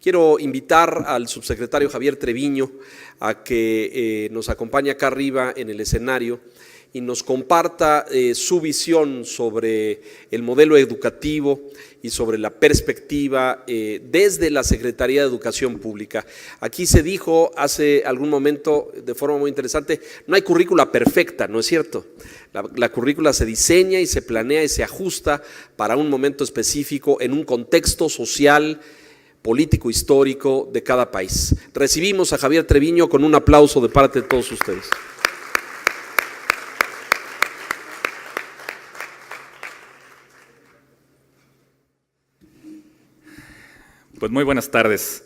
Quiero invitar al subsecretario Javier Treviño a que nos acompañe acá arriba en el escenario y nos comparta su visión sobre el modelo educativo y sobre la perspectiva desde la Secretaría de Educación Pública. Aquí se dijo hace algún momento de forma muy interesante, no hay currícula perfecta, ¿no es cierto? La currícula se diseña y se planea y se ajusta para un momento específico en un contexto social, político, histórico de cada país. Recibimos a Javier Treviño con un aplauso de parte de todos ustedes. Pues muy buenas tardes.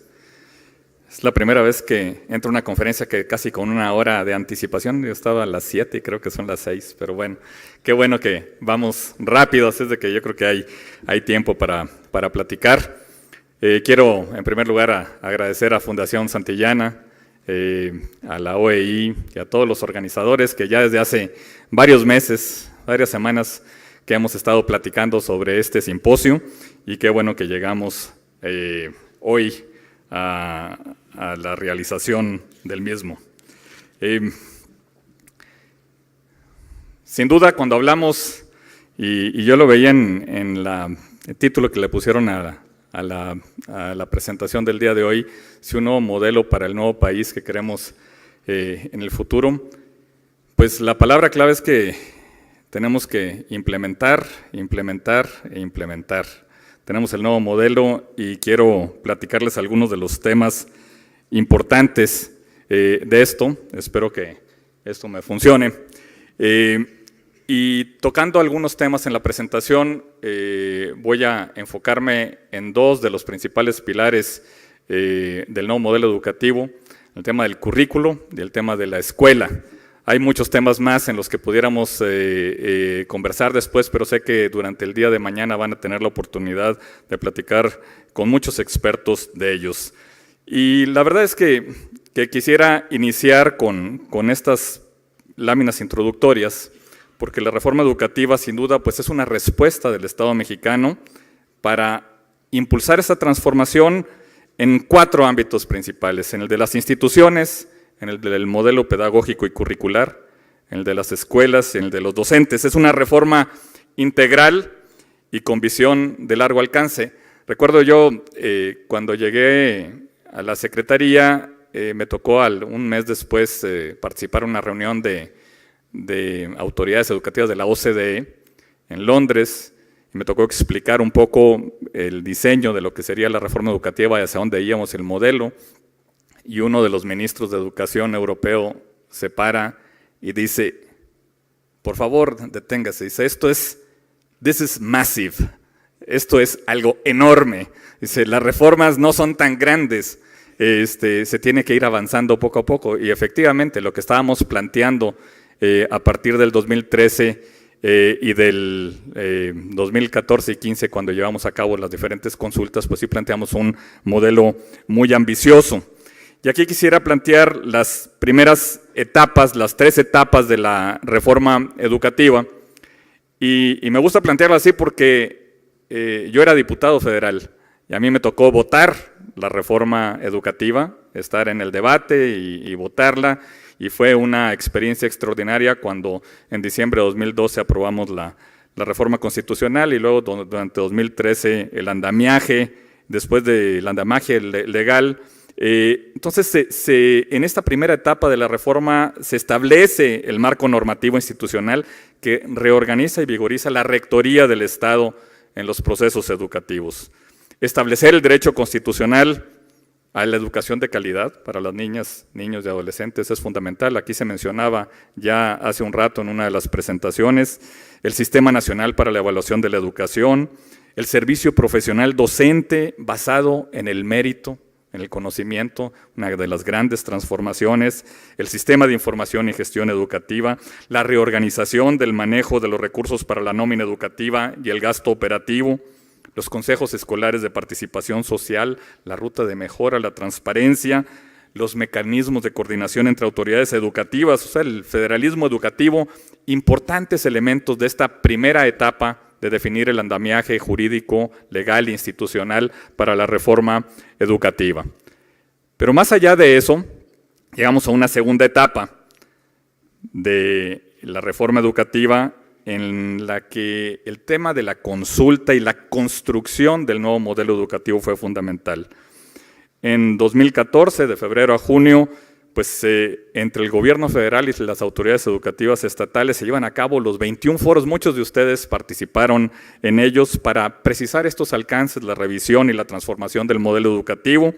Es la primera vez que entro a una conferencia que casi con una hora de anticipación. Yo estaba a las 7 y creo que son las 6, pero bueno, qué bueno que vamos rápido, así es de que yo creo que hay tiempo para platicar. Quiero en primer lugar agradecer a Fundación Santillana, a la OEI y a todos los organizadores que ya desde hace varios meses, varias semanas que hemos estado platicando sobre este simposio y qué bueno que llegamos hoy a la realización del mismo. Sin duda, cuando hablamos, y yo lo veía en el título que le pusieron a la presentación del día de hoy, si un nuevo modelo para el nuevo país que queremos en el futuro, pues la palabra clave es que tenemos que implementar. Tenemos el nuevo modelo y quiero platicarles algunos de los temas importantes de esto. Espero que esto me funcione. Y tocando algunos temas en la presentación, voy a enfocarme en dos de los principales pilares del nuevo modelo educativo, el tema del currículo y el tema de la escuela. Hay muchos temas más en los que pudiéramos conversar después, pero sé que durante el día de mañana van a tener la oportunidad de platicar con muchos expertos de ellos. Y la verdad es que quisiera iniciar con estas láminas introductorias, porque la reforma educativa sin duda pues es una respuesta del Estado mexicano para impulsar esa transformación en 4 ámbitos principales: en el de las instituciones, en el del modelo pedagógico y curricular, en el de las escuelas, en el de los docentes. Es una reforma integral y con visión de largo alcance. Recuerdo yo, cuando llegué a la Secretaría, me tocó un mes después participar en una reunión de autoridades educativas de la OCDE en Londres, y me tocó explicar un poco el diseño de lo que sería la reforma educativa y hacia dónde íbamos, el modelo. Y uno de los ministros de Educación europeo se para y dice, por favor, deténgase. Dice, this is massive. Esto es algo enorme. Dice, las reformas no son tan grandes. Se tiene que ir avanzando poco a poco. Y efectivamente, lo que estábamos planteando a partir del 2013 y del 2014 y 15, cuando llevamos a cabo las diferentes consultas, pues sí planteamos un modelo muy ambicioso. Y aquí quisiera plantear las primeras etapas, las 3 etapas de la reforma educativa. Y me gusta plantearlo así porque yo era diputado federal y a mí me tocó votar la reforma educativa, estar en el debate y votarla. Y fue una experiencia extraordinaria cuando en diciembre de 2012 aprobamos la reforma constitucional y luego durante 2013 el andamiaje, después del andamiaje legal. Entonces, en esta primera etapa de la reforma se establece el marco normativo institucional que reorganiza y vigoriza la rectoría del Estado en los procesos educativos. Establecer el derecho constitucional a la educación de calidad para las niñas, niños y adolescentes es fundamental. Aquí se mencionaba ya hace un rato en una de las presentaciones el Sistema Nacional para la Evaluación de la Educación, el servicio profesional docente basado en el mérito, en el conocimiento, una de las grandes transformaciones, el sistema de información y gestión educativa, la reorganización del manejo de los recursos para la nómina educativa y el gasto operativo, los consejos escolares de participación social, la ruta de mejora, la transparencia, los mecanismos de coordinación entre autoridades educativas, o sea, el federalismo educativo, importantes elementos de esta primera etapa de definir el andamiaje jurídico, legal e institucional para la reforma educativa. Pero más allá de eso, llegamos a una segunda etapa de la reforma educativa en la que el tema de la consulta y la construcción del nuevo modelo educativo fue fundamental. En 2014, de febrero a junio, pues entre el gobierno federal y las autoridades educativas estatales se llevan a cabo los 21 foros. Muchos de ustedes participaron en ellos para precisar estos alcances, la revisión y la transformación del modelo educativo.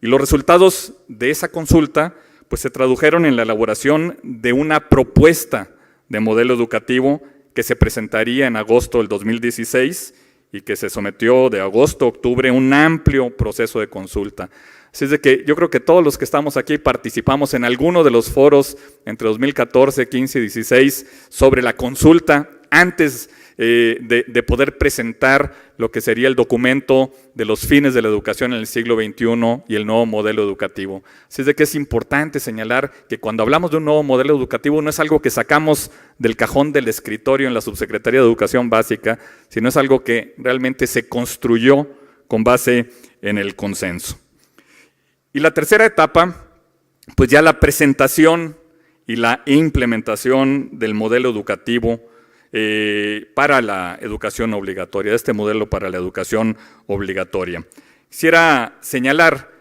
Y los resultados de esa consulta pues se tradujeron en la elaboración de una propuesta de modelo educativo que se presentaría en agosto del 2016 y que se sometió de agosto a octubre a un amplio proceso de consulta. Así es de que yo creo que todos los que estamos aquí participamos en alguno de los foros entre 2014, 15 y 16 sobre la consulta antes de poder presentar lo que sería el documento de los fines de la educación en el siglo XXI y el nuevo modelo educativo. Así es de que es importante señalar que cuando hablamos de un nuevo modelo educativo no es algo que sacamos del cajón del escritorio en la Subsecretaría de Educación Básica, sino es algo que realmente se construyó con base en el consenso. Y la tercera etapa, pues ya la presentación y la implementación del modelo educativo para la educación obligatoria, de este modelo para la educación obligatoria. Quisiera señalar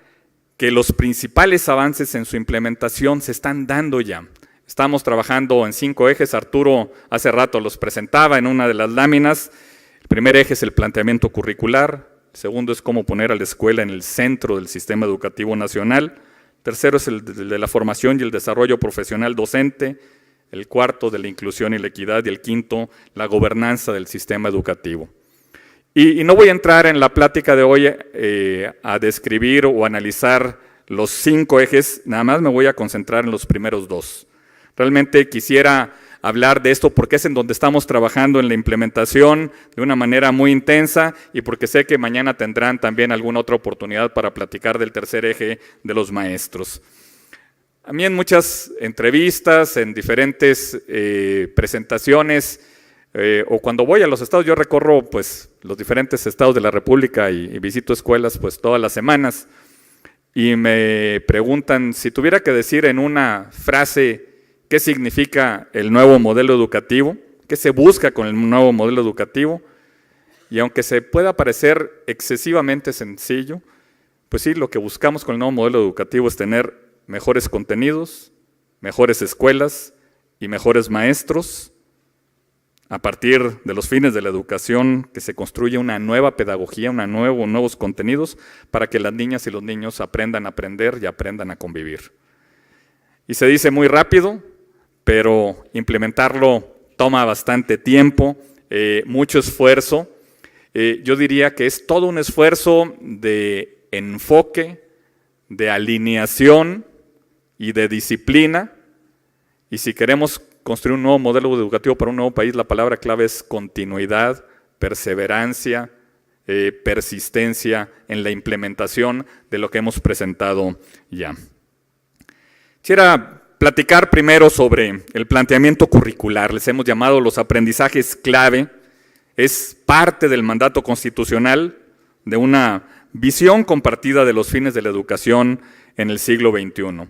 que los principales avances en su implementación se están dando ya. Estamos trabajando en 5 ejes, Arturo hace rato los presentaba en una de las láminas. El primer eje es el planteamiento curricular, el segundo es cómo poner a la escuela en el centro del sistema educativo nacional, el tercero es el de la formación y el desarrollo profesional docente, el cuarto de la inclusión y la equidad y el quinto, la gobernanza del sistema educativo. Y no voy a entrar en la plática de hoy a describir o analizar los 5 ejes, nada más me voy a concentrar en los primeros 2. Realmente quisiera hablar de esto porque es en donde estamos trabajando en la implementación de una manera muy intensa y porque sé que mañana tendrán también alguna otra oportunidad para platicar del tercer eje de los maestros. A mí en muchas entrevistas, en diferentes presentaciones, o cuando voy a los estados, yo recorro pues los diferentes estados de la República y visito escuelas pues todas las semanas y me preguntan si tuviera que decir en una frase qué significa el nuevo modelo educativo, qué se busca con el nuevo modelo educativo, y aunque se pueda parecer excesivamente sencillo, pues sí, lo que buscamos con el nuevo modelo educativo es tener mejores contenidos, mejores escuelas y mejores maestros. A partir de los fines de la educación, que se construya una nueva pedagogía, nuevos contenidos para que las niñas y los niños aprendan a aprender y aprendan a convivir. Y se dice muy rápido, pero implementarlo toma bastante tiempo, mucho esfuerzo. Yo diría que es todo un esfuerzo de enfoque, de alineación y de disciplina, y si queremos construir un nuevo modelo educativo para un nuevo país, la palabra clave es continuidad, perseverancia, persistencia en la implementación de lo que hemos presentado ya. Quisiera platicar primero sobre el planteamiento curricular, les hemos llamado los aprendizajes clave, es parte del mandato constitucional de una visión compartida de los fines de la educación en el siglo XXI.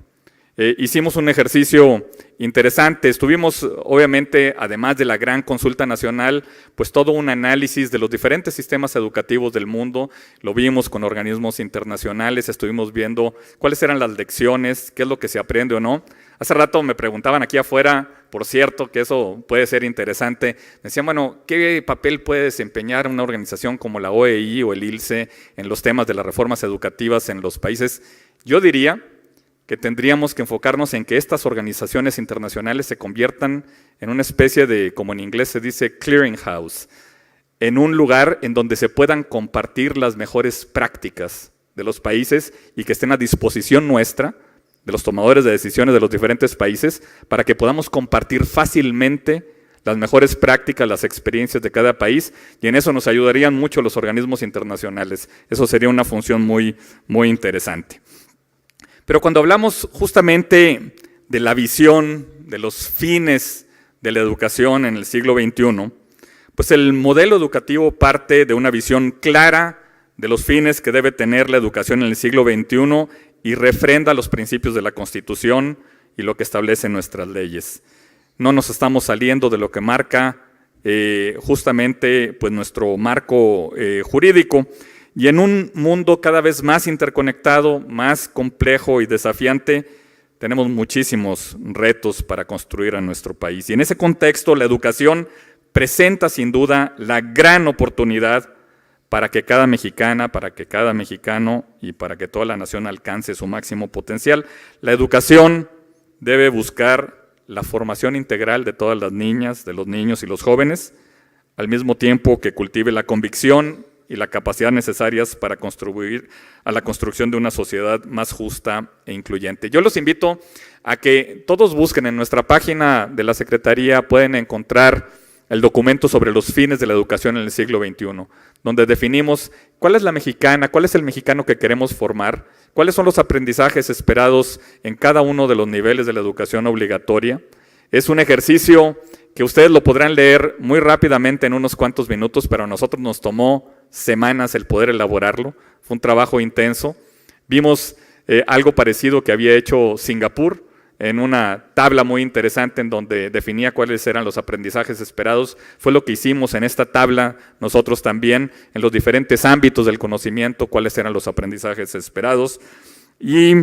Hicimos un ejercicio interesante, estuvimos obviamente, además de la gran consulta nacional, pues todo un análisis de los diferentes sistemas educativos del mundo, lo vimos con organismos internacionales, estuvimos viendo cuáles eran las lecciones, qué es lo que se aprende o no. Hace rato me preguntaban aquí afuera, por cierto, que eso puede ser interesante, me decían, bueno, ¿qué papel puede desempeñar una organización como la OEI o el ILSE en los temas de las reformas educativas en los países? Yo diría que tendríamos que enfocarnos en que estas organizaciones internacionales se conviertan en una especie de, como en inglés se dice, clearinghouse, en un lugar en donde se puedan compartir las mejores prácticas de los países y que estén a disposición nuestra, de los tomadores de decisiones de los diferentes países, para que podamos compartir fácilmente las mejores prácticas, las experiencias de cada país, y en eso nos ayudarían mucho los organismos internacionales. Eso sería una función muy, muy interesante. Pero cuando hablamos justamente de la visión, de los fines de la educación en el siglo XXI, Pues el modelo educativo parte de una visión clara de los fines que debe tener la educación en el siglo XXI y refrenda los principios de la Constitución y lo que establecen nuestras leyes. No nos estamos saliendo de lo que marca justamente pues, nuestro marco jurídico. Y en un mundo cada vez más interconectado, más complejo y desafiante, tenemos muchísimos retos para construir a nuestro país. Y en ese contexto, la educación presenta sin duda la gran oportunidad para que cada mexicana, para que cada mexicano y para que toda la nación alcance su máximo potencial. La educación debe buscar la formación integral de todas las niñas, de los niños y los jóvenes, al mismo tiempo que cultive la convicción y la capacidad necesarias para contribuir a la construcción de una sociedad más justa e incluyente. Yo los invito a que todos busquen en nuestra página de la Secretaría, pueden encontrar el documento sobre los fines de la educación en el siglo XXI, donde definimos cuál es la mexicana, cuál es el mexicano que queremos formar, cuáles son los aprendizajes esperados en cada uno de los niveles de la educación obligatoria. Es un ejercicio que ustedes lo podrán leer muy rápidamente en unos cuantos minutos, pero a nosotros nos tomó semanas el poder elaborarlo. Fue un trabajo intenso. Vimos algo parecido que había hecho Singapur en una tabla muy interesante en donde definía cuáles eran los aprendizajes esperados. Fue lo que hicimos en esta tabla nosotros también, en los diferentes ámbitos del conocimiento, cuáles eran los aprendizajes esperados. Y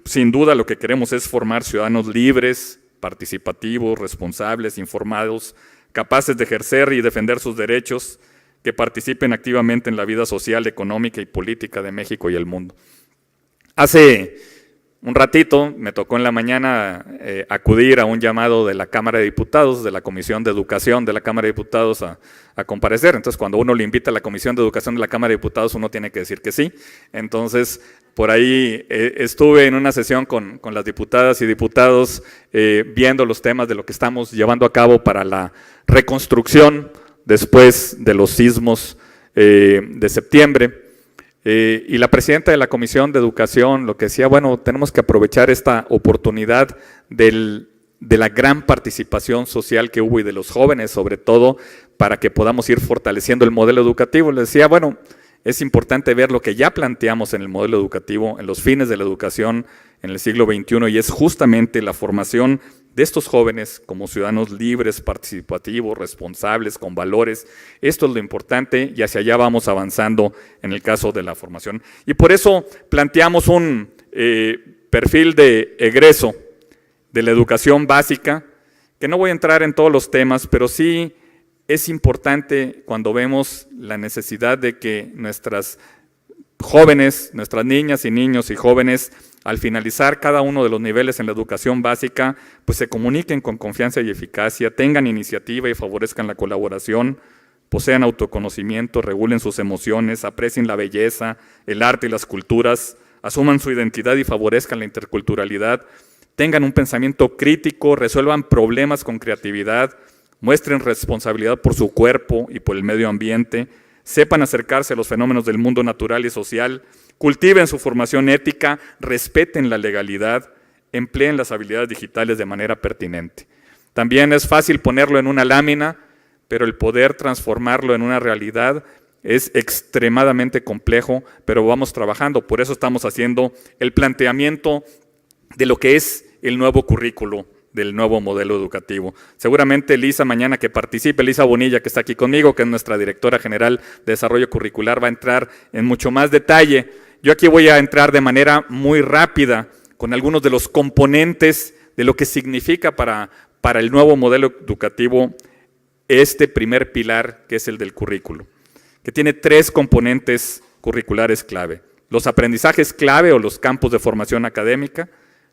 sin duda lo que queremos es formar ciudadanos libres, participativos, responsables, informados, capaces de ejercer y defender sus derechos, que participen activamente en la vida social, económica y política de México y el mundo. Hace un ratito me tocó en la mañana acudir a un llamado de la Cámara de Diputados, de la Comisión de Educación de la Cámara de Diputados a comparecer. Entonces, cuando uno le invita a la Comisión de Educación de la Cámara de Diputados, uno tiene que decir que sí. Entonces, por ahí estuve en una sesión con las diputadas y diputados viendo los temas de lo que estamos llevando a cabo para la reconstrucción después de los sismos de septiembre. Y la presidenta de la Comisión de Educación lo que decía, bueno, tenemos que aprovechar esta oportunidad de la gran participación social que hubo y de los jóvenes sobre todo, para que podamos ir fortaleciendo el modelo educativo. Le decía, bueno, es importante ver lo que ya planteamos en el modelo educativo, en los fines de la educación en el siglo XXI, y es justamente la formación de estos jóvenes como ciudadanos libres, participativos, responsables, con valores. Esto es lo importante y hacia allá vamos avanzando en el caso de la formación. Y por eso planteamos un perfil de egreso de la educación básica, que no voy a entrar en todos los temas, pero sí es importante cuando vemos la necesidad de que nuestras jóvenes, nuestras niñas y niños y jóvenes, al finalizar cada uno de los niveles en la educación básica, pues se comuniquen con confianza y eficacia, tengan iniciativa y favorezcan la colaboración, posean autoconocimiento, regulen sus emociones, aprecien la belleza, el arte y las culturas, asuman su identidad y favorezcan la interculturalidad, tengan un pensamiento crítico, resuelvan problemas con creatividad, muestren responsabilidad por su cuerpo y por el medio ambiente, sepan acercarse a los fenómenos del mundo natural y social, cultiven su formación ética, respeten la legalidad, empleen las habilidades digitales de manera pertinente. También es fácil ponerlo en una lámina, pero el poder transformarlo en una realidad es extremadamente complejo, pero vamos trabajando. Por eso estamos haciendo el planteamiento de lo que es el nuevo currículo del nuevo modelo educativo. Seguramente Lisa mañana que participe, Lisa Bonilla que está aquí conmigo, que es nuestra directora general de desarrollo curricular, va a entrar en mucho más detalle. Yo aquí voy a entrar de manera muy rápida con algunos de los componentes de lo que significa para el nuevo modelo educativo este primer pilar, que es el del currículo, que tiene 3 componentes curriculares clave: los aprendizajes clave o los campos de formación académica,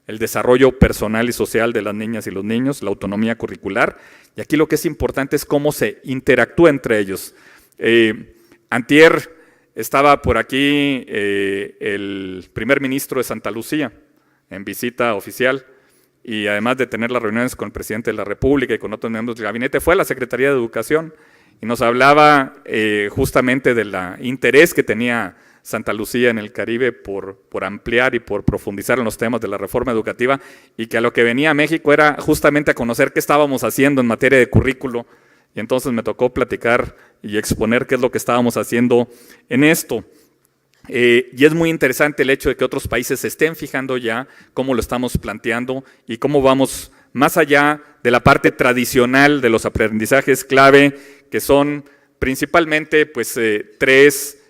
el desarrollo personal y social de las niñas y los niños, la autonomía curricular, y aquí lo que es importante es cómo se interactúa entre ellos. Antier estaba por aquí el primer ministro de Santa Lucía en visita oficial, y además de tener las reuniones con el presidente de la República y con otros miembros del gabinete, fue a la Secretaría de Educación y nos hablaba justamente del interés que tenía Santa Lucía en el Caribe por ampliar y por profundizar en los temas de la reforma educativa, y que a lo que venía a México era justamente a conocer qué estábamos haciendo en materia de currículo, y entonces me tocó platicar y exponer qué es lo que estábamos haciendo en esto. Y es muy interesante el hecho de que otros países se estén fijando ya cómo lo estamos planteando y cómo vamos más allá de la parte tradicional de los aprendizajes clave, que son principalmente pues, tres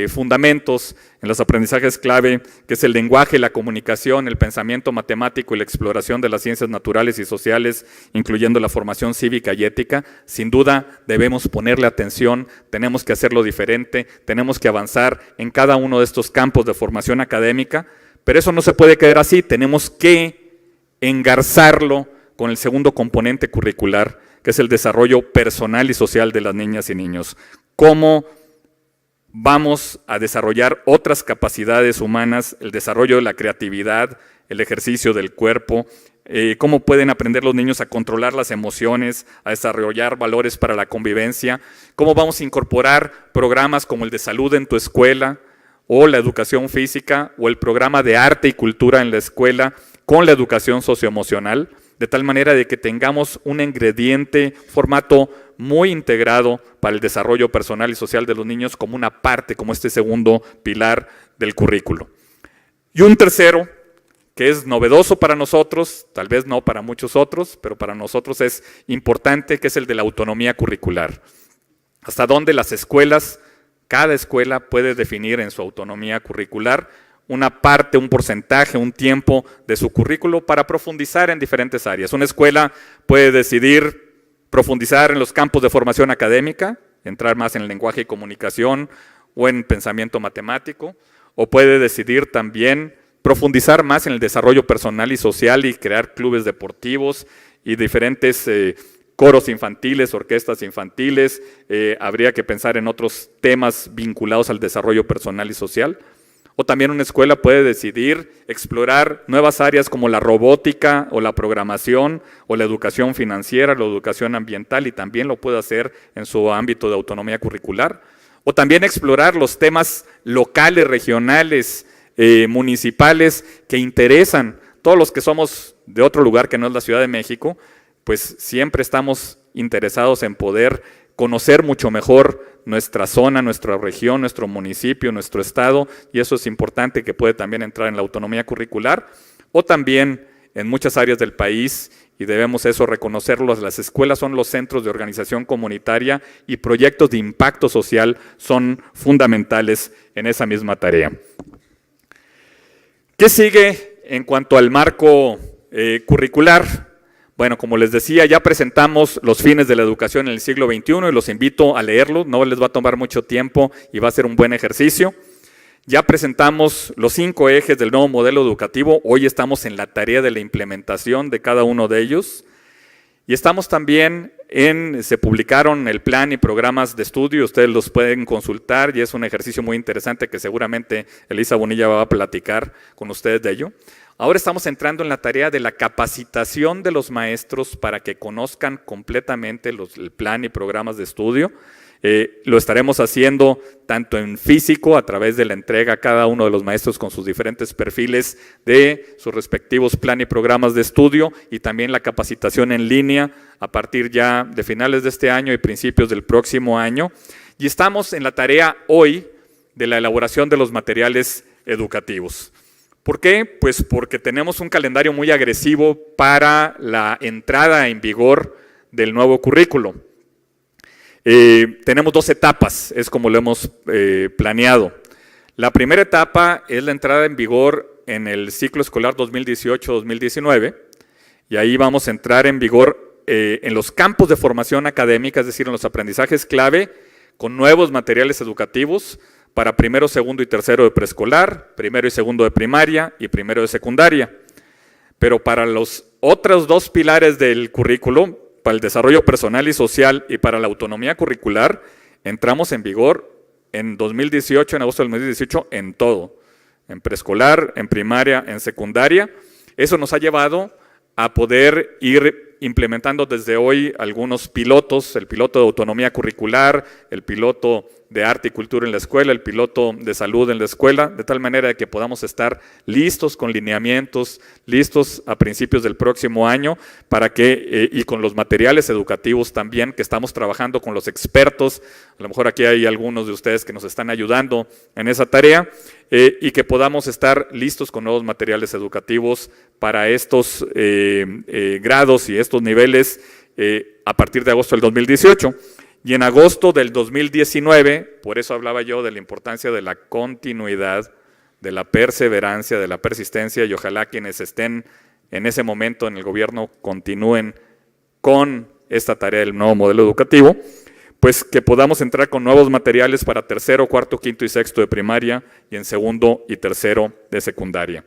fundamentos en los aprendizajes clave, que es el lenguaje, la comunicación, el pensamiento matemático y la exploración de las ciencias naturales y sociales, incluyendo la formación cívica y ética. Sin duda debemos ponerle atención, tenemos que hacerlo diferente, tenemos que avanzar en cada uno de estos campos de formación académica, pero eso no se puede quedar así, tenemos que engarzarlo con el segundo componente curricular, que es el desarrollo personal y social de las niñas y niños. ¿Cómo vamos a desarrollar otras capacidades humanas, el desarrollo de la creatividad, el ejercicio del cuerpo, cómo pueden aprender los niños a controlar las emociones, a desarrollar valores para la convivencia, cómo vamos a incorporar programas como el de salud en tu escuela, o la educación física, o el programa de arte y cultura en la escuela, con la educación socioemocional, de tal manera de que tengamos un ingrediente, formato muy integrado para el desarrollo personal y social de los niños como una parte, como este segundo pilar del currículo. Y un tercero, que es novedoso para nosotros, tal vez no para muchos otros, pero para nosotros es importante, que es el de la autonomía curricular. Hasta dónde las escuelas, cada escuela puede definir en su autonomía curricular una parte, un porcentaje, un tiempo de su currículo para profundizar en diferentes áreas. Una escuela puede decidir profundizar en los campos de formación académica, entrar más en el lenguaje y comunicación o en pensamiento matemático, o puede decidir también profundizar más en el desarrollo personal y social y crear clubes deportivos y diferentes coros infantiles, orquestas infantiles. Habría que pensar en otros temas vinculados al desarrollo personal y social. O también una escuela puede decidir explorar nuevas áreas como la robótica o la programación o la educación financiera, la educación ambiental, y también lo puede hacer en su ámbito de autonomía curricular. O también explorar los temas locales, regionales, municipales que interesan. Todos los que somos de otro lugar que no es la Ciudad de México, pues siempre estamos interesados en poder conocer mucho mejor nuestra zona, nuestra región, nuestro municipio, nuestro estado, y eso es importante, que puede también entrar en la autonomía curricular, o también en muchas áreas del país, y debemos eso reconocerlo, las escuelas son los centros de organización comunitaria y proyectos de impacto social son fundamentales en esa misma tarea. ¿Qué sigue en cuanto al marco curricular? Bueno, como les decía, ya presentamos los fines de la educación en el siglo XXI y los invito a leerlos, no les va a tomar mucho tiempo y va a ser un buen ejercicio. Ya presentamos los 5 ejes del nuevo modelo educativo, hoy estamos en la tarea de la implementación de cada uno de ellos. Y estamos también se publicaron el plan y programas de estudio, ustedes los pueden consultar y es un ejercicio muy interesante que seguramente Elisa Bonilla va a platicar con ustedes de ello. Ahora estamos entrando en la tarea de la capacitación de los maestros para que conozcan completamente el plan y programas de estudio. Lo estaremos haciendo tanto en físico, a través de la entrega a cada uno de los maestros con sus diferentes perfiles de sus respectivos plan y programas de estudio, y también la capacitación en línea a partir ya de finales de este año y principios del próximo año. Y estamos en la tarea hoy de la elaboración de los materiales educativos. ¿Por qué? Pues porque tenemos un calendario muy agresivo para la entrada en vigor del nuevo currículo. Tenemos 2 etapas, es como lo hemos planeado. La primera etapa es la entrada en vigor en el ciclo escolar 2018-2019, y ahí vamos a entrar en vigor en los campos de formación académica, es decir, en los aprendizajes clave, con nuevos materiales educativos para primero, segundo y tercero de preescolar, primero y segundo de primaria y primero de secundaria. Pero para los otros 2 pilares del currículo, para el desarrollo personal y social y para la autonomía curricular, entramos en vigor en 2018, en agosto del 2018, en todo, en preescolar, en primaria, en secundaria. Eso nos ha llevado a poder ir implementando desde hoy algunos pilotos, el piloto de autonomía curricular, el piloto de arte y cultura en la escuela, el piloto de salud en la escuela, de tal manera que podamos estar listos con lineamientos, listos a principios del próximo año, para que, y con los materiales educativos también, que estamos trabajando con los expertos, a lo mejor aquí hay algunos de ustedes que nos están ayudando en esa tarea, y que podamos estar listos con nuevos materiales educativos para estos grados y estos niveles a partir de agosto del 2018. Y en agosto del 2019, por eso hablaba yo de la importancia de la continuidad, de la perseverancia, de la persistencia, y ojalá quienes estén en ese momento en el gobierno continúen con esta tarea del nuevo modelo educativo, pues que podamos entrar con nuevos materiales para tercero, cuarto, quinto y sexto de primaria, y en segundo y tercero de secundaria.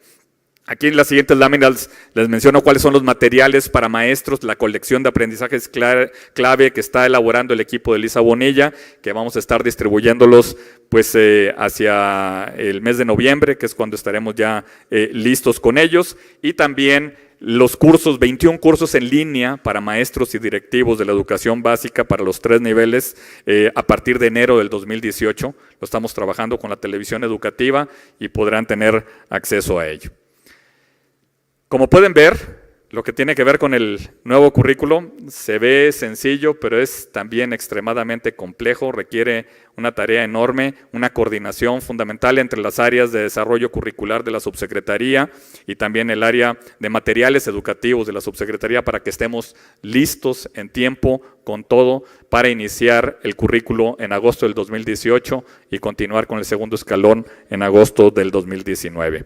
Aquí en las siguientes láminas les menciono cuáles son los materiales para maestros, la colección de aprendizajes clave que está elaborando el equipo de Elisa Bonilla, que vamos a estar distribuyéndolos pues hacia el mes de noviembre, que es cuando estaremos ya listos con ellos, y también los cursos, 21 cursos en línea para maestros y directivos de la educación básica para los 3 niveles a partir de enero del 2018. Lo estamos trabajando con la televisión educativa y podrán tener acceso a ello. Como pueden ver, lo que tiene que ver con el nuevo currículo se ve sencillo, pero es también extremadamente complejo, requiere una tarea enorme, una coordinación fundamental entre las áreas de desarrollo curricular de la subsecretaría y también el área de materiales educativos de la subsecretaría para que estemos listos en tiempo con todo para iniciar el currículo en agosto del 2018 y continuar con el segundo escalón en agosto del 2019.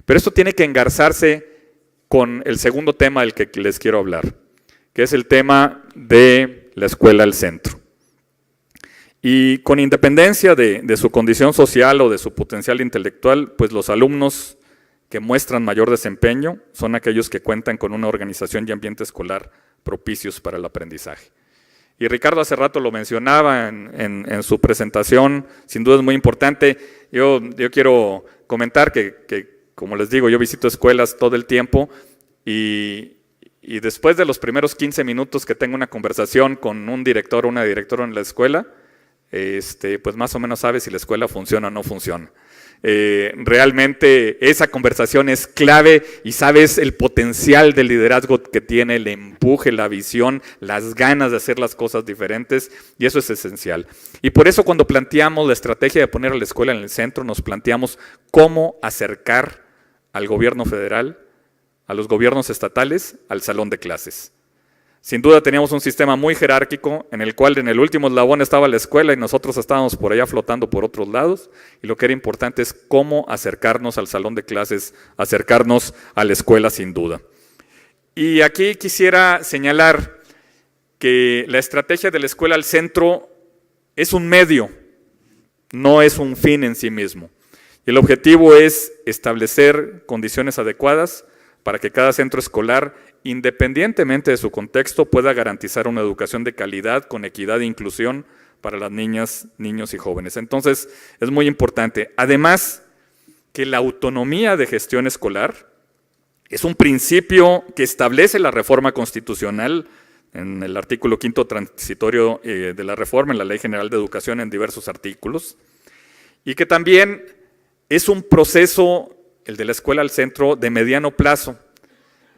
Pero esto tiene que engarzarse con el segundo tema del que les quiero hablar, que es el tema de la escuela al centro. Y con independencia de su condición social o de su potencial intelectual, pues los alumnos que muestran mayor desempeño son aquellos que cuentan con una organización y ambiente escolar propicios para el aprendizaje. Y Ricardo hace rato lo mencionaba en su presentación, sin duda es muy importante. Yo quiero comentar que como les digo, yo visito escuelas todo el tiempo y después de los primeros 15 minutos que tengo una conversación con un director o una directora en la escuela, pues más o menos sabes si la escuela funciona o no funciona. Realmente esa conversación es clave y sabes el potencial del liderazgo que tiene, el empuje, la visión, las ganas de hacer las cosas diferentes, y eso es esencial. Y por eso cuando planteamos la estrategia de poner a la escuela en el centro, nos planteamos cómo acercar al gobierno federal, a los gobiernos estatales, al salón de clases. Sin duda teníamos un sistema muy jerárquico en el cual en el último eslabón estaba la escuela y nosotros estábamos por allá flotando por otros lados, y lo que era importante es cómo acercarnos al salón de clases, acercarnos a la escuela sin duda. Y aquí quisiera señalar que la estrategia de la escuela al centro es un medio, no es un fin en sí mismo. Y el objetivo es establecer condiciones adecuadas para que cada centro escolar, independientemente de su contexto, pueda garantizar una educación de calidad con equidad e inclusión para las niñas, niños y jóvenes. Entonces, es muy importante. Además, que la autonomía de gestión escolar es un principio que establece la reforma constitucional en el artículo 5º transitorio de la reforma, en la Ley General de Educación, en diversos artículos, y que también es un proceso, el de la escuela al centro, de mediano plazo,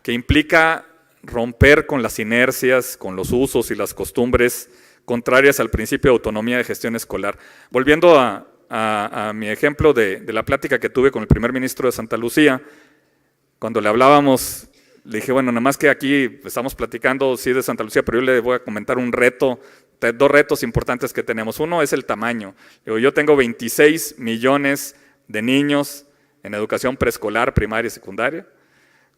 que implica romper con las inercias, con los usos y las costumbres contrarias al principio de autonomía de gestión escolar. Volviendo a mi ejemplo de la plática que tuve con el primer ministro de Santa Lucía, cuando le hablábamos, le dije, bueno, nada más que aquí estamos platicando, sí, de Santa Lucía, pero yo le voy a comentar un reto, 2 retos importantes que tenemos. Uno es el tamaño. Yo tengo 26 millones de niños en educación preescolar, primaria y secundaria,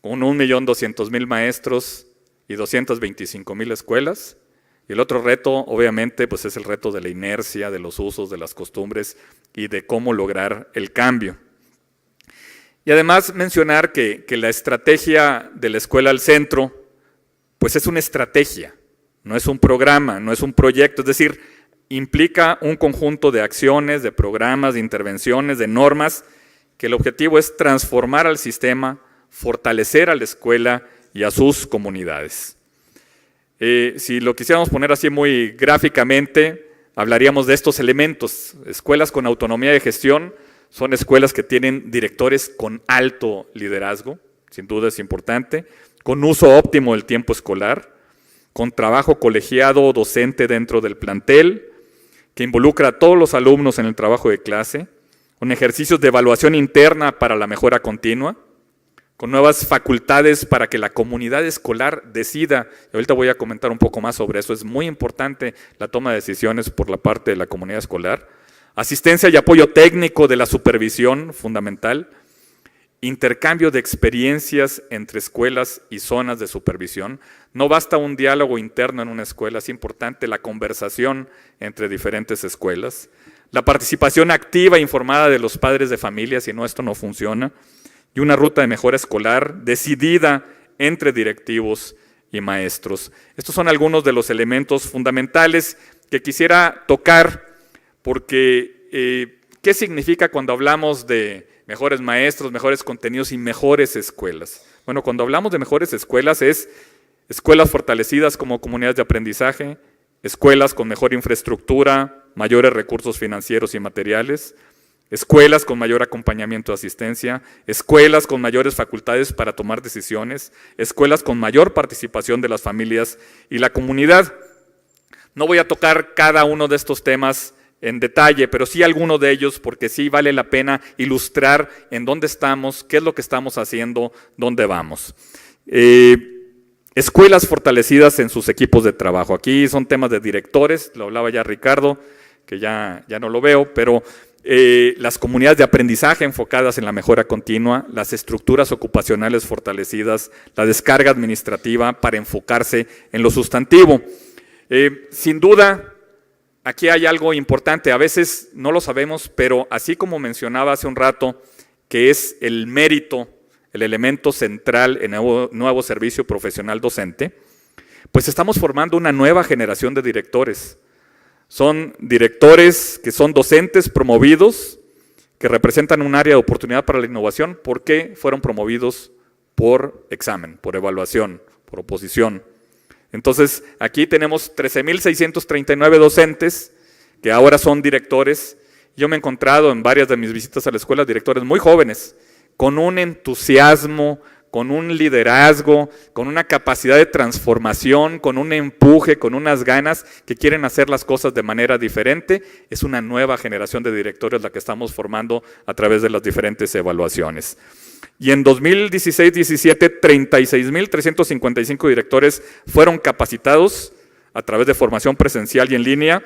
con 1.200.000 maestros y 225.000 escuelas. Y el otro reto, obviamente, pues es el reto de la inercia, de los usos, de las costumbres y de cómo lograr el cambio. Y además mencionar que la estrategia de la escuela al centro, pues es una estrategia, no es un programa, no es un proyecto, es decir, implica un conjunto de acciones, de programas, de intervenciones, de normas, que el objetivo es transformar al sistema, fortalecer a la escuela y a sus comunidades. Si lo quisiéramos poner así muy gráficamente, hablaríamos de estos elementos. Escuelas con autonomía de gestión son escuelas que tienen directores con alto liderazgo, sin duda es importante, con uso óptimo del tiempo escolar, con trabajo colegiado docente dentro del plantel, que involucra a todos los alumnos en el trabajo de clase, con ejercicios de evaluación interna para la mejora continua, con nuevas facultades para que la comunidad escolar decida, y ahorita voy a comentar un poco más sobre eso, es muy importante la toma de decisiones por la parte de la comunidad escolar, asistencia y apoyo técnico de la supervisión fundamental, intercambio de experiencias entre escuelas y zonas de supervisión. No basta un diálogo interno en una escuela, es importante la conversación entre diferentes escuelas, la participación activa e informada de los padres de familia, si no esto no funciona, y una ruta de mejora escolar decidida entre directivos y maestros. Estos son algunos de los elementos fundamentales que quisiera tocar porque ¿qué significa cuando hablamos de mejores maestros, mejores contenidos y mejores escuelas? Bueno, cuando hablamos de mejores escuelas es escuelas fortalecidas como comunidades de aprendizaje, escuelas con mejor infraestructura, mayores recursos financieros y materiales, escuelas con mayor acompañamiento de asistencia, escuelas con mayores facultades para tomar decisiones, escuelas con mayor participación de las familias y la comunidad. No voy a tocar cada uno de estos temas en detalle, pero sí alguno de ellos porque sí vale la pena ilustrar en dónde estamos, qué es lo que estamos haciendo, dónde vamos. Escuelas fortalecidas en sus equipos de trabajo. Aquí son temas de directores, lo hablaba ya Ricardo, que ya no lo veo, pero las comunidades de aprendizaje enfocadas en la mejora continua, las estructuras ocupacionales fortalecidas, la descarga administrativa para enfocarse en lo sustantivo. Sin duda, aquí hay algo importante, a veces no lo sabemos, pero así como mencionaba hace un rato, que es el mérito, el elemento central en el nuevo servicio profesional docente, pues estamos formando una nueva generación de directores. Son directores que son docentes promovidos, que representan un área de oportunidad para la innovación, porque fueron promovidos por examen, por evaluación, por oposición. Entonces, aquí tenemos 13,639 docentes que ahora son directores. Yo me he encontrado en varias de mis visitas a la escuela directores muy jóvenes, con un entusiasmo, con un liderazgo, con una capacidad de transformación, con un empuje, con unas ganas que quieren hacer las cosas de manera diferente. Es una nueva generación de directores la que estamos formando a través de las diferentes evaluaciones. Y en 2016-17, 36,355 directores fueron capacitados a través de formación presencial y en línea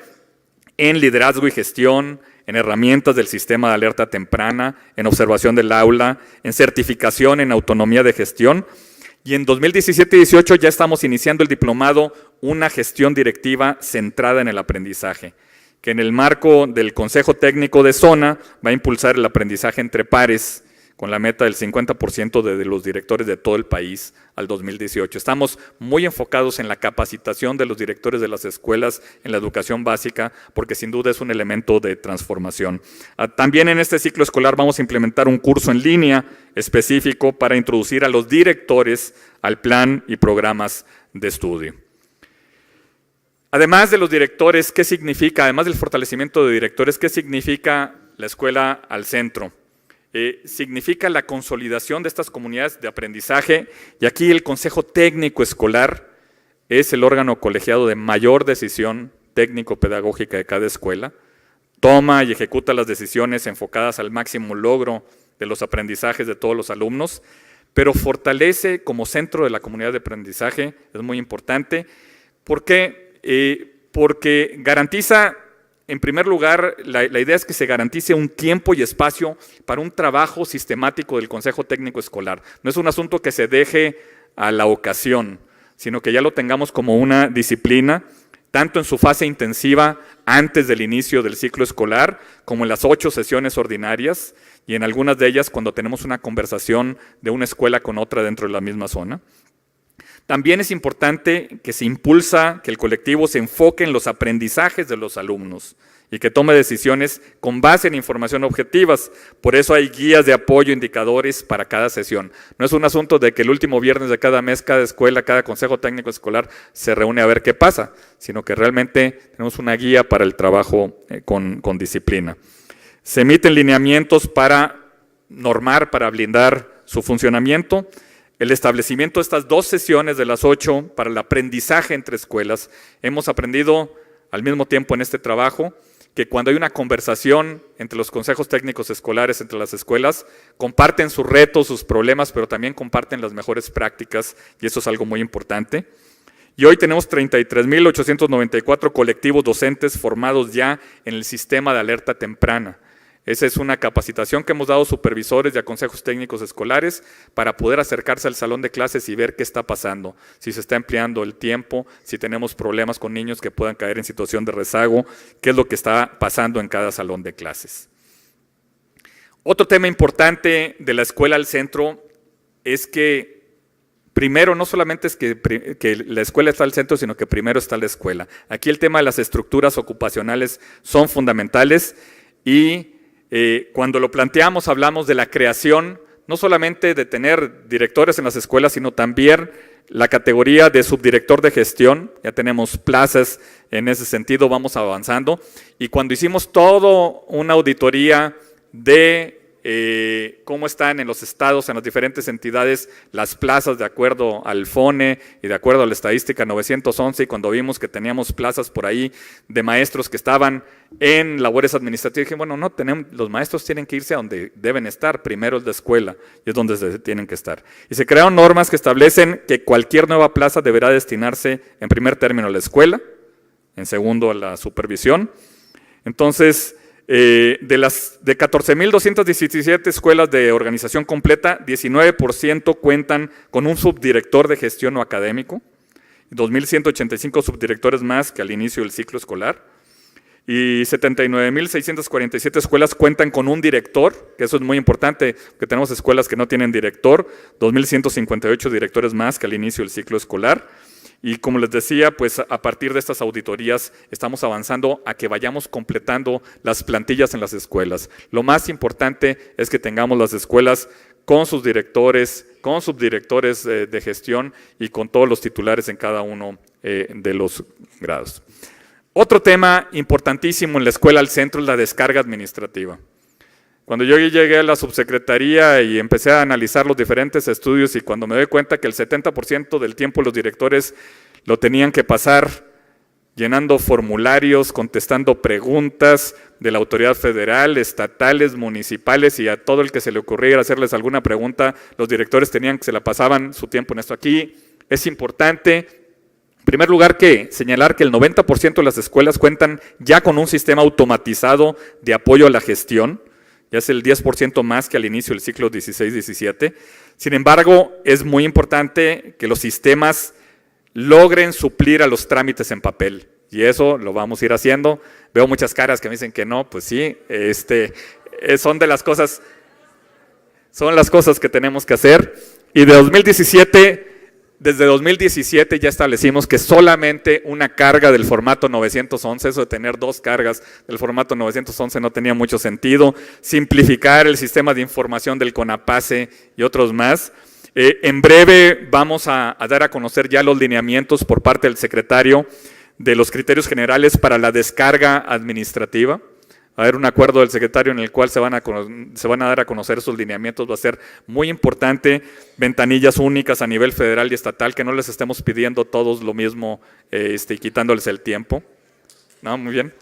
en liderazgo y gestión, en herramientas del sistema de alerta temprana, en observación del aula, en certificación en autonomía de gestión. Y en 2017-18 ya estamos iniciando el diplomado Una gestión directiva centrada en el aprendizaje, que en el marco del Consejo Técnico de Zona va a impulsar el aprendizaje entre pares, con la meta del 50% de los directores de todo el país al 2018. Estamos muy enfocados en la capacitación de los directores de las escuelas en la educación básica, porque sin duda es un elemento de transformación. También en este ciclo escolar vamos a implementar un curso en línea específico para introducir a los directores al plan y programas de estudio. Además de los directores, ¿qué significa? Además del fortalecimiento de directores, ¿qué significa la escuela al centro? Significa la consolidación de estas comunidades de aprendizaje, y aquí el Consejo Técnico Escolar es el órgano colegiado de mayor decisión técnico-pedagógica de cada escuela, toma y ejecuta las decisiones enfocadas al máximo logro de los aprendizajes de todos los alumnos, pero fortalece como centro de la comunidad de aprendizaje, es muy importante. ¿Por qué? Porque garantiza. En primer lugar, la idea es que se garantice un tiempo y espacio para un trabajo sistemático del Consejo Técnico Escolar. No es un asunto que se deje a la ocasión, sino que ya lo tengamos como una disciplina, tanto en su fase intensiva antes del inicio del ciclo escolar, como en las 8 sesiones ordinarias, y en algunas de ellas cuando tenemos una conversación de una escuela con otra dentro de la misma zona. También es importante que se impulsa que el colectivo se enfoque en los aprendizajes de los alumnos y que tome decisiones con base en información objetivas. Por eso hay guías de apoyo, indicadores para cada sesión. No es un asunto de que el último viernes de cada mes, cada escuela, cada consejo técnico escolar se reúne a ver qué pasa, sino que realmente tenemos una guía para el trabajo con disciplina. Se emiten lineamientos para normar, para blindar su funcionamiento. El establecimiento de estas 2 sesiones de las 8 para el aprendizaje entre escuelas. Hemos aprendido al mismo tiempo en este trabajo que cuando hay una conversación entre los consejos técnicos escolares, entre las escuelas, comparten sus retos, sus problemas, pero también comparten las mejores prácticas, y eso es algo muy importante. Y hoy tenemos 33,894 colectivos docentes formados ya en el sistema de alerta temprana. Esa es una capacitación que hemos dado a supervisores y a consejos técnicos escolares para poder acercarse al salón de clases y ver qué está pasando, si se está empleando el tiempo, si tenemos problemas con niños que puedan caer en situación de rezago, qué es lo que está pasando en cada salón de clases. Otro tema importante de la escuela al centro es que primero no solamente es que la escuela está al centro, sino que primero está la escuela. Aquí el tema de las estructuras ocupacionales son fundamentales y cuando lo planteamos hablamos de la creación, no solamente de tener directores en las escuelas, sino también la categoría de subdirector de gestión. Ya tenemos plazas en ese sentido, vamos avanzando. Y cuando hicimos toda una auditoría de cómo están en los estados, en las diferentes entidades, las plazas de acuerdo al FONE y de acuerdo a la estadística 911, y cuando vimos que teníamos plazas por ahí de maestros que estaban en labores administrativas, dije, bueno, no, los maestros tienen que irse a donde deben estar, primero es la escuela, y es donde tienen que estar. Y se crearon normas que establecen que cualquier nueva plaza deberá destinarse en primer término a la escuela, en segundo a la supervisión. Entonces, de 14,217 escuelas de organización completa, 19% cuentan con un subdirector de gestión o académico, 2,185 subdirectores más que al inicio del ciclo escolar, y 79,647 escuelas cuentan con un director, que eso es muy importante, porque tenemos escuelas que no tienen director, 2,158 directores más que al inicio del ciclo escolar. Y como les decía, pues a partir de estas auditorías estamos avanzando a que vayamos completando las plantillas en las escuelas. Lo más importante es que tengamos las escuelas con sus directores, con subdirectores de gestión y con todos los titulares en cada uno de los grados. Otro tema importantísimo en la escuela al centro es la descarga administrativa. Cuando yo llegué a la subsecretaría y empecé a analizar los diferentes estudios y cuando me doy cuenta que el 70% del tiempo los directores lo tenían que pasar llenando formularios, contestando preguntas de la autoridad federal, estatales, municipales, y a todo el que se le ocurriera hacerles alguna pregunta, los directores se la pasaban su tiempo en esto. Aquí es importante, en primer lugar, que señalar que el 90% de las escuelas cuentan ya con un sistema automatizado de apoyo a la gestión. Ya es el 10% más que al inicio del ciclo 16-17. Sin embargo, es muy importante que los sistemas logren suplir a los trámites en papel. Y eso lo vamos a ir haciendo. Veo muchas caras que me dicen que no, pues sí, son las cosas que tenemos que hacer. Y desde 2017 ya establecimos que solamente una carga del formato 911, eso de tener 2 cargas del formato 911 no tenía mucho sentido. Simplificar el sistema de información del CONAPACE y otros más. En breve vamos a dar a conocer ya los lineamientos por parte del secretario de los criterios generales para la descarga administrativa. Va a haber un acuerdo del secretario en el cual se van a dar a conocer esos lineamientos. Va a ser muy importante, ventanillas únicas a nivel federal y estatal, que no les estemos pidiendo todos lo mismo y quitándoles el tiempo. ¿No? Muy bien.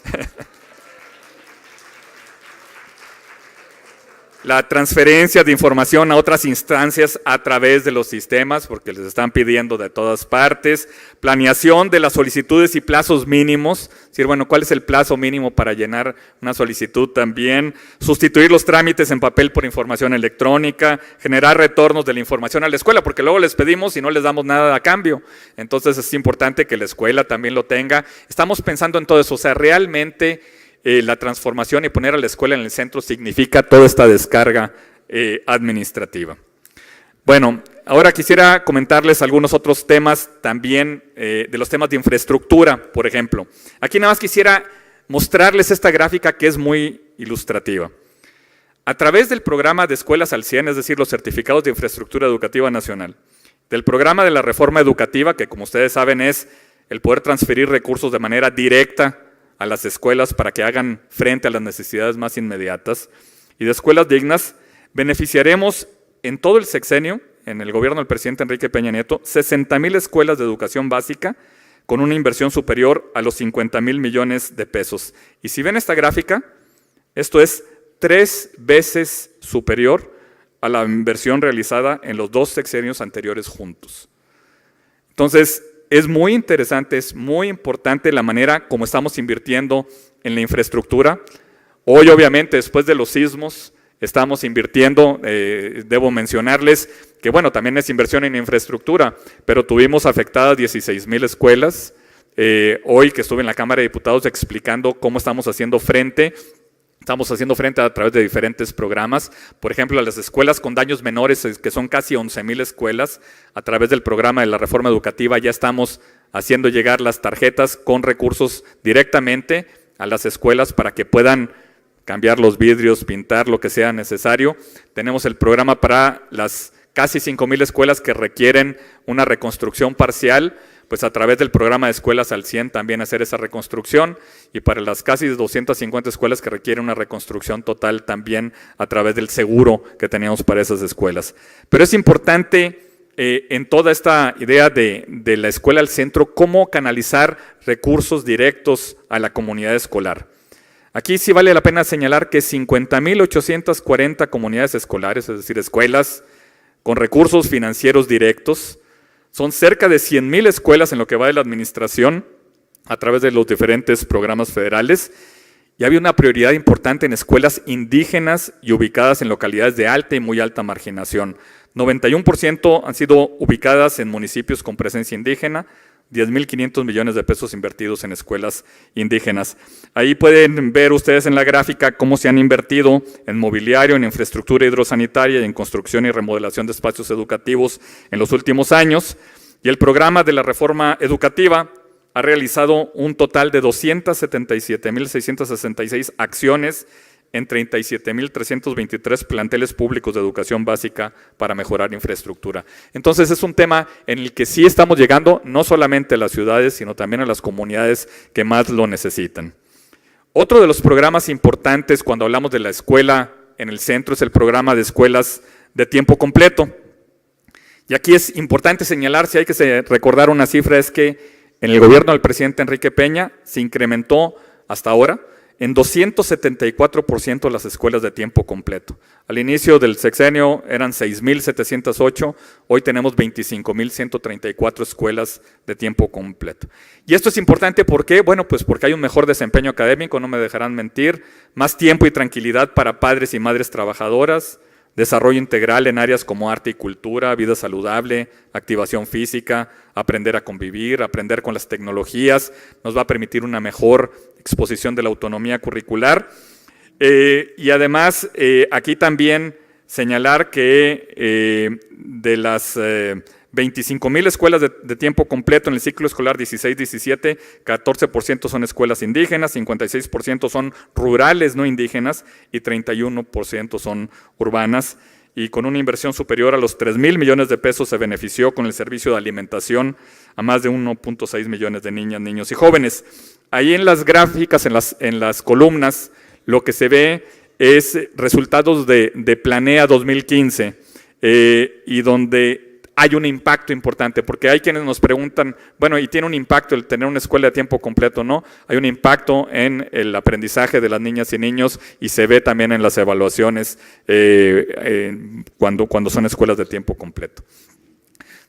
La transferencia de información a otras instancias a través de los sistemas, porque les están pidiendo de todas partes. Planeación de las solicitudes y plazos mínimos. Es decir, bueno, ¿cuál es el plazo mínimo para llenar una solicitud también? Sustituir los trámites en papel por información electrónica. Generar retornos de la información a la escuela, porque luego les pedimos y no les damos nada a cambio. Entonces es importante que la escuela también lo tenga. Estamos pensando en todo eso, o sea, realmente la transformación y poner a la escuela en el centro significa toda esta descarga administrativa. Bueno, ahora quisiera comentarles algunos otros temas también, de los temas de infraestructura, por ejemplo. Aquí nada más quisiera mostrarles esta gráfica que es muy ilustrativa. A través del programa de Escuelas al 100, es decir, los certificados de infraestructura educativa nacional, del programa de la reforma educativa, que como ustedes saben es el poder transferir recursos de manera directa a las escuelas para que hagan frente a las necesidades más inmediatas, y de escuelas dignas, beneficiaremos en todo el sexenio, en el gobierno del presidente Enrique Peña Nieto, 60,000 escuelas de educación básica con una inversión superior a los 50,000 millones de pesos. Y si ven esta gráfica, esto es 3 veces superior a la inversión realizada en los 2 sexenios anteriores juntos. Entonces, es muy interesante, es muy importante la manera como estamos invirtiendo en la infraestructura. Hoy, obviamente, después de los sismos, estamos invirtiendo, debo mencionarles que, bueno, también es inversión en infraestructura, pero tuvimos afectadas 16,000 escuelas. Hoy que estuve en la Cámara de Diputados explicando cómo estamos haciendo frente a través de diferentes programas. Por ejemplo, a las escuelas con daños menores, que son casi 11,000 escuelas, a través del programa de la reforma educativa ya estamos haciendo llegar las tarjetas con recursos directamente a las escuelas para que puedan cambiar los vidrios, pintar, lo que sea necesario. Tenemos el programa para las casi 5,000 escuelas que requieren una reconstrucción parcial, pues a través del programa de Escuelas al 100 también hacer esa reconstrucción, y para las casi 250 escuelas que requieren una reconstrucción total también a través del seguro que teníamos para esas escuelas. Pero es importante en toda esta idea de la escuela al centro, cómo canalizar recursos directos a la comunidad escolar. Aquí sí vale la pena señalar que 50,840 comunidades escolares, es decir, escuelas con recursos financieros directos, son cerca de 100,000 escuelas en lo que va de la administración a través de los diferentes programas federales, y había una prioridad importante en escuelas indígenas y ubicadas en localidades de alta y muy alta marginación. 91% han sido ubicadas en municipios con presencia indígena, 10,500 millones de pesos invertidos en escuelas indígenas. Ahí pueden ver ustedes en la gráfica cómo se han invertido en mobiliario, en infraestructura hidrosanitaria y en construcción y remodelación de espacios educativos en los últimos años. Y el programa de la reforma educativa ha realizado un total de 277,666 acciones en 37,323 planteles públicos de educación básica para mejorar infraestructura. Entonces es un tema en el que sí estamos llegando no solamente a las ciudades, sino también a las comunidades que más lo necesitan. Otro de los programas importantes cuando hablamos de la escuela en el centro es el programa de escuelas de tiempo completo. Y aquí es importante señalar, si hay que recordar una cifra, es que en el gobierno del presidente Enrique Peña se incrementó hasta ahora en 274% las escuelas de tiempo completo. Al inicio del sexenio eran 6,708, hoy tenemos 25,134 escuelas de tiempo completo. Y esto es importante, ¿por qué? Bueno, pues porque hay un mejor desempeño académico, no me dejarán mentir, más tiempo y tranquilidad para padres y madres trabajadoras, desarrollo integral en áreas como arte y cultura, vida saludable, activación física, aprender a convivir, aprender con las tecnologías, nos va a permitir una mejor exposición de la autonomía curricular. Y además, aquí también señalar que de las 25,000 escuelas de tiempo completo en el ciclo escolar 16-17, 14% son escuelas indígenas, 56% son rurales no indígenas y 31% son urbanas. Y con una inversión superior a los 3,000 millones de pesos se benefició con el servicio de alimentación a más de 1.6 millones de niñas, niños y jóvenes. Ahí en las gráficas, en las columnas, lo que se ve es resultados de Planea 2015 y donde hay un impacto importante, porque hay quienes nos preguntan, bueno, ¿y tiene un impacto el tener una escuela de tiempo completo? No, hay un impacto en el aprendizaje de las niñas y niños y se ve también en las evaluaciones cuando son escuelas de tiempo completo.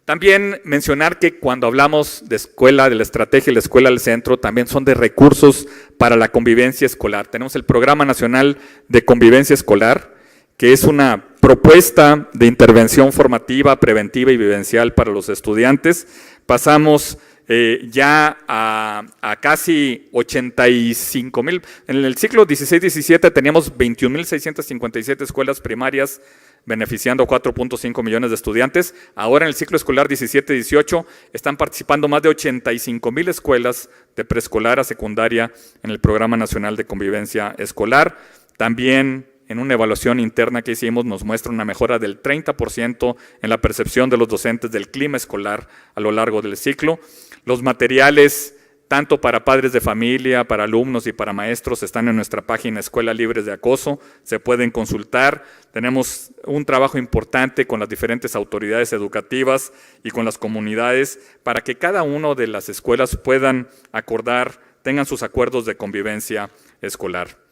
También mencionar que cuando hablamos de escuela, de la estrategia y la escuela al centro, también son de recursos para la convivencia escolar. Tenemos el Programa Nacional de Convivencia Escolar, que es una propuesta de intervención formativa, preventiva y vivencial para los estudiantes. Pasamos ya a casi 85,000. En el ciclo 16-17 teníamos 21,657 escuelas primarias beneficiando a 4.5 millones de estudiantes. Ahora en el ciclo escolar 17-18 están participando más de 85,000 escuelas de preescolar a secundaria en el Programa Nacional de Convivencia Escolar. También en una evaluación interna que hicimos nos muestra una mejora del 30% en la percepción de los docentes del clima escolar a lo largo del ciclo. Los materiales, tanto para padres de familia, para alumnos y para maestros, están en nuestra página Escuela Libres de Acoso, se pueden consultar. Tenemos un trabajo importante con las diferentes autoridades educativas y con las comunidades para que cada una de las escuelas puedan acordar, tengan sus acuerdos de convivencia escolar.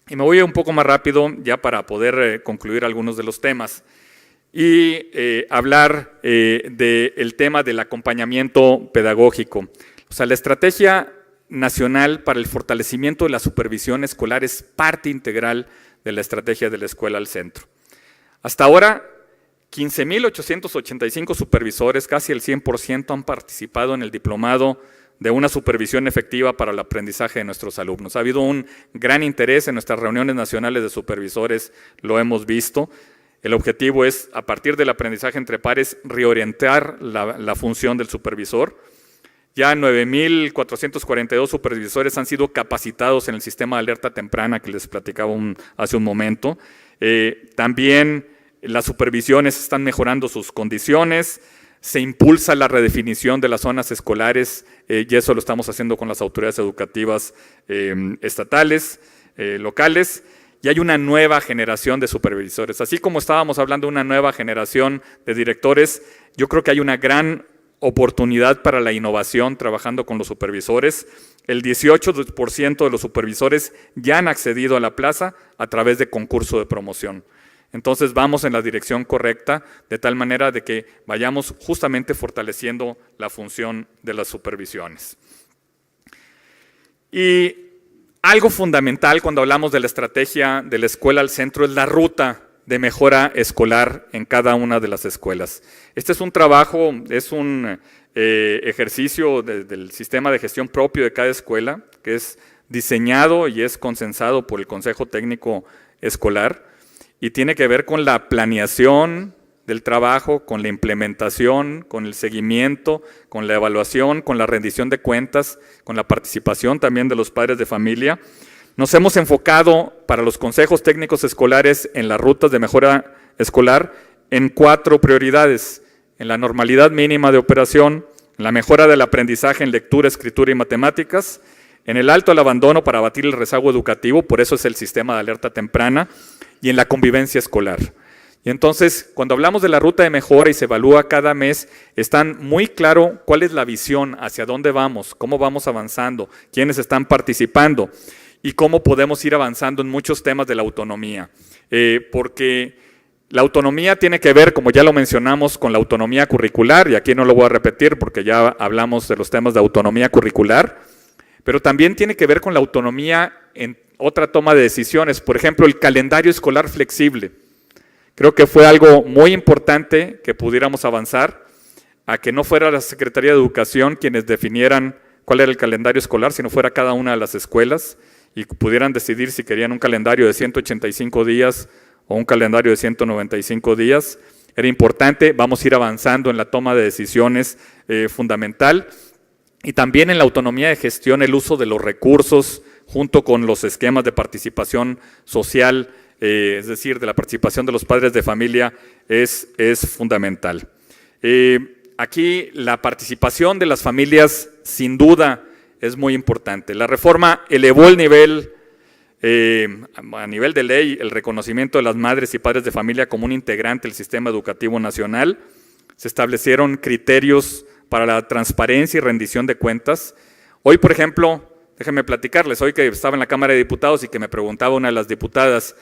Y me voy un poco más rápido ya para poder concluir algunos de los temas y hablar del tema del acompañamiento pedagógico. O sea, la Estrategia Nacional para el Fortalecimiento de la Supervisión Escolar es parte integral de la estrategia de la Escuela al Centro. Hasta ahora, 15,885 supervisores, casi el 100%, han participado en el diplomado de una supervisión efectiva para el aprendizaje de nuestros alumnos. Ha habido un gran interés en nuestras reuniones nacionales de supervisores, lo hemos visto. El objetivo es, a partir del aprendizaje entre pares, reorientar la función del supervisor. Ya 9,442 supervisores han sido capacitados en el sistema de alerta temprana que les platicaba hace un momento. También las supervisiones están mejorando sus condiciones. Se impulsa la redefinición de las zonas escolares y eso lo estamos haciendo con las autoridades educativas estatales, locales, y hay una nueva generación de supervisores. Así como estábamos hablando de una nueva generación de directores, yo creo que hay una gran oportunidad para la innovación trabajando con los supervisores. El 18% de los supervisores ya han accedido a la plaza a través de concurso de promoción. Entonces vamos en la dirección correcta, de tal manera de que vayamos justamente fortaleciendo la función de las supervisiones. Y algo fundamental cuando hablamos de la estrategia de la escuela al centro es la ruta de mejora escolar en cada una de las escuelas. Este es un trabajo, es un ejercicio del sistema de gestión propio de cada escuela, que es diseñado y es consensado por el Consejo Técnico Escolar, y tiene que ver con la planeación del trabajo, con la implementación, con el seguimiento, con la evaluación, con la rendición de cuentas, con la participación también de los padres de familia. Nos hemos enfocado para los consejos técnicos escolares en las rutas de mejora escolar en 4 prioridades: en la normalidad mínima de operación, en la mejora del aprendizaje en lectura, escritura y matemáticas, en el alto al abandono para abatir el rezago educativo, por eso es el sistema de alerta temprana, y en la convivencia escolar. Y entonces, cuando hablamos de la ruta de mejora y se evalúa cada mes, están muy claro cuál es la visión, hacia dónde vamos, cómo vamos avanzando, quiénes están participando y cómo podemos ir avanzando en muchos temas de la autonomía. Porque la autonomía tiene que ver, como ya lo mencionamos, con la autonomía curricular, y aquí no lo voy a repetir porque ya hablamos de los temas de autonomía curricular, pero también tiene que ver con la autonomía en otra toma de decisiones. Por ejemplo, el calendario escolar flexible. Creo que fue algo muy importante que pudiéramos avanzar a que no fuera la Secretaría de Educación quienes definieran cuál era el calendario escolar, sino fuera cada una de las escuelas y pudieran decidir si querían un calendario de 185 días o un calendario de 195 días. Era importante, vamos a ir avanzando en la toma de decisiones fundamental, y también en la autonomía de gestión, el uso de los recursos junto con los esquemas de participación social, es decir, de la participación de los padres de familia es fundamental. Aquí la participación de las familias sin duda es muy importante. La reforma elevó el nivel, a nivel de ley, el reconocimiento de las madres y padres de familia como un integrante del sistema educativo nacional. Se establecieron criterios para la transparencia y rendición de cuentas. Hoy, por ejemplo, déjenme platicarles, hoy que estaba en la Cámara de Diputados y que me preguntaba una de las diputadas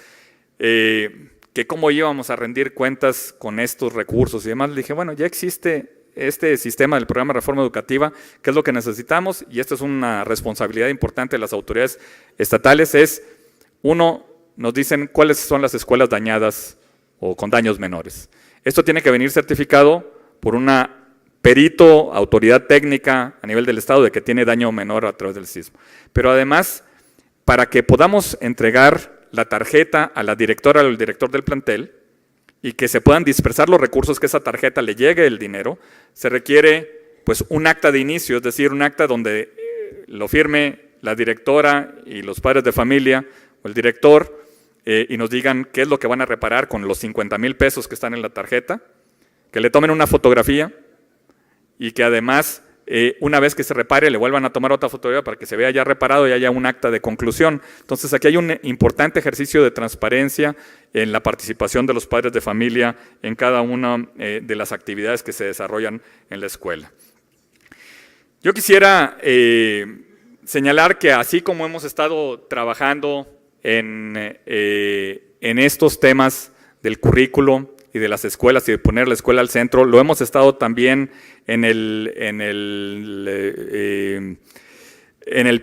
que cómo íbamos a rendir cuentas con estos recursos y demás, le dije, bueno, ya existe este sistema del programa de reforma educativa, ¿qué es lo que necesitamos? Y esta es una responsabilidad importante de las autoridades estatales, es, uno, nos dicen cuáles son las escuelas dañadas o con daños menores. Esto tiene que venir certificado por una perito, autoridad técnica a nivel del Estado de que tiene daño menor a través del sismo. Pero además, para que podamos entregar la tarjeta a la directora o al director del plantel y que se puedan dispersar los recursos, que esa tarjeta le llegue el dinero, se requiere pues un acta de inicio, es decir, un acta donde lo firme la directora y los padres de familia o el director y nos digan qué es lo que van a reparar con los 50,000 pesos que están en la tarjeta, que le tomen una fotografía y que además una vez que se repare le vuelvan a tomar otra fotografía para que se vea ya reparado y haya un acta de conclusión. Entonces aquí hay un importante ejercicio de transparencia en la participación de los padres de familia en cada una de las actividades que se desarrollan en la escuela. Yo quisiera señalar que así como hemos estado trabajando en estos temas del currículo y de las escuelas y de poner la escuela al centro, lo hemos estado también en el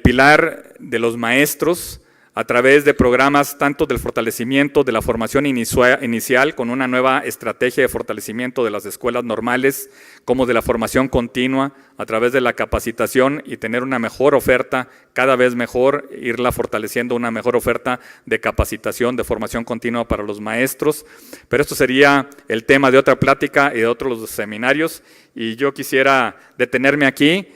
pilar de los maestros, a través de programas tanto del fortalecimiento de la formación inicial con una nueva estrategia de fortalecimiento de las escuelas normales, como de la formación continua a través de la capacitación y tener una mejor oferta, cada vez mejor, irla fortaleciendo una mejor oferta de capacitación, de formación continua para los maestros. Pero esto sería el tema de otra plática y de otros seminarios, y yo quisiera detenerme aquí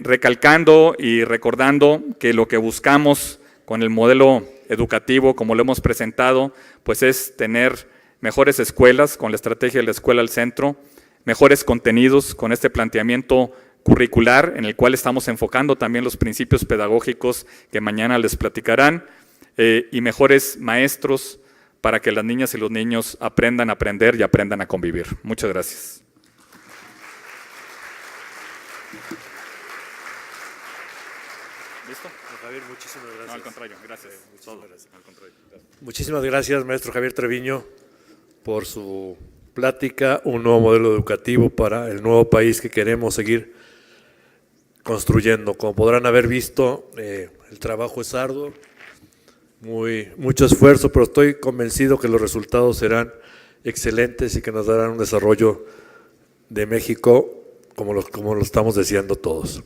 recalcando y recordando que lo que buscamos con el modelo educativo, como lo hemos presentado, pues es tener mejores escuelas, con la estrategia de la escuela al centro, mejores contenidos, con este planteamiento curricular, en el cual estamos enfocando también los principios pedagógicos que mañana les platicarán, y mejores maestros para que las niñas y los niños aprendan a aprender y aprendan a convivir. Muchas gracias. ¿Listo? Javier, muchísimas gracias. No, al contrario, gracias. Gracias. Al contrario, gracias. Muchísimas gracias, maestro Javier Treviño, por su plática, un nuevo modelo educativo para el nuevo país que queremos seguir construyendo. Como podrán haber visto, el trabajo es arduo, mucho esfuerzo, pero estoy convencido que los resultados serán excelentes y que nos darán un desarrollo de México como lo estamos deseando todos.